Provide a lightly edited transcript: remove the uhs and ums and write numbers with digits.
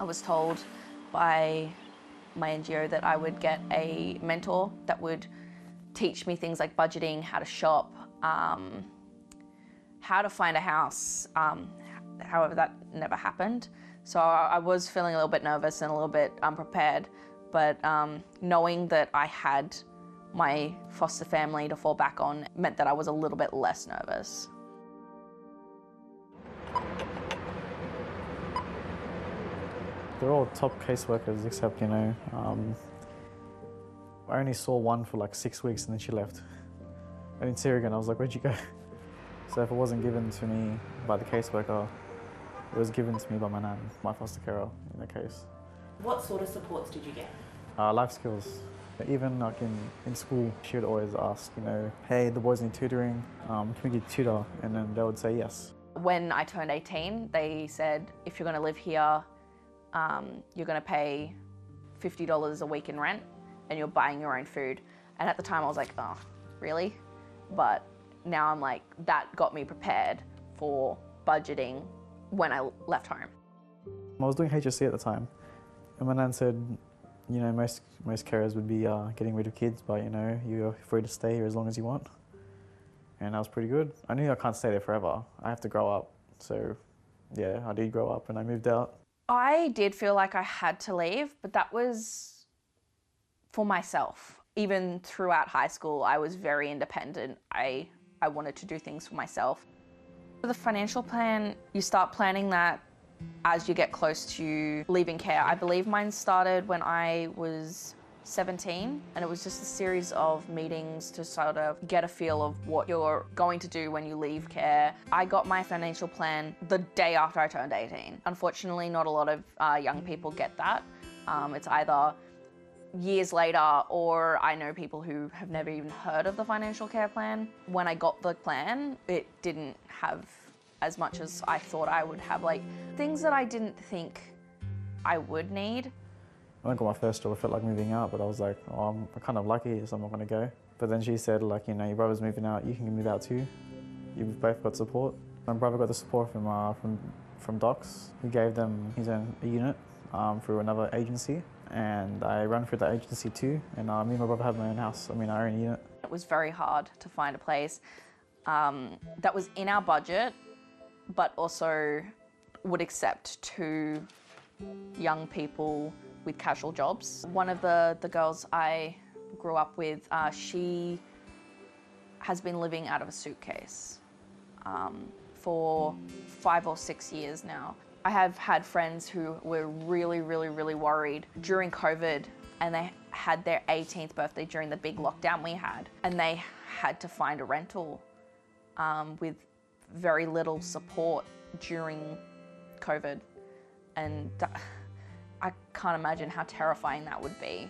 I was told by my NGO that I would get a mentor that would teach me things like budgeting, how to shop, how to find a house. However, that never happened. So I was feeling a little bit nervous and a little bit unprepared, but knowing that I had my foster family to fall back on meant that I was a little bit less nervous. They're all top caseworkers except, I only saw one for like 6 weeks and then she left. I didn't see her again. I was like, where'd you go? So if it wasn't given to me by the caseworker, it was given to me by my nan, my foster carer in the case. What sort of supports did you get? Life skills. Even like in school, she would always ask, hey, the boys need tutoring, can we get a tutor? And then they would say yes. When I turned 18, they said, if you're gonna live here, you're gonna pay $50 a week in rent and you're buying your own food. And at the time I was like, oh, really? But now I'm like, that got me prepared for budgeting when I left home. I was doing HSC at the time, and my nan said, most carers would be getting rid of kids, but you're free to stay here as long as you want. And that was pretty good. I knew I can't stay there forever. I have to grow up. So yeah, I did grow up and I moved out. I did feel like I had to leave, but that was for myself. Even throughout high school, I was very independent. I wanted to do things for myself. The financial plan, you start planning that as you get close to leaving care. I believe mine started when I was 17, and it was just a series of meetings to sort of get a feel of what you're going to do when you leave care. I got my financial plan the day after I turned 18. Unfortunately, not a lot of young people get that. It's either years later, or I know people who have never even heard of the financial care plan. When I got the plan, it didn't have as much as I thought I would have, like things that I didn't think I would need. When I got my first job, I felt like moving out, but I was like, oh, I'm kind of lucky, so I'm not going to go. But then she said, like, your brother's moving out, you can move out too. You've both got support. My brother got the support from Docs. He gave them his own unit through another agency, and I ran through that agency too, and me and my brother have my own house, our own unit. It was very hard to find a place that was in our budget, but also would accept 2 young people with casual jobs. One of the girls I grew up with, she has been living out of a suitcase for 5 or 6 years now. I have had friends who were really worried during COVID, and they had their 18th birthday during the big lockdown we had, and they had to find a rental with very little support during COVID. And I can't imagine how terrifying that would be.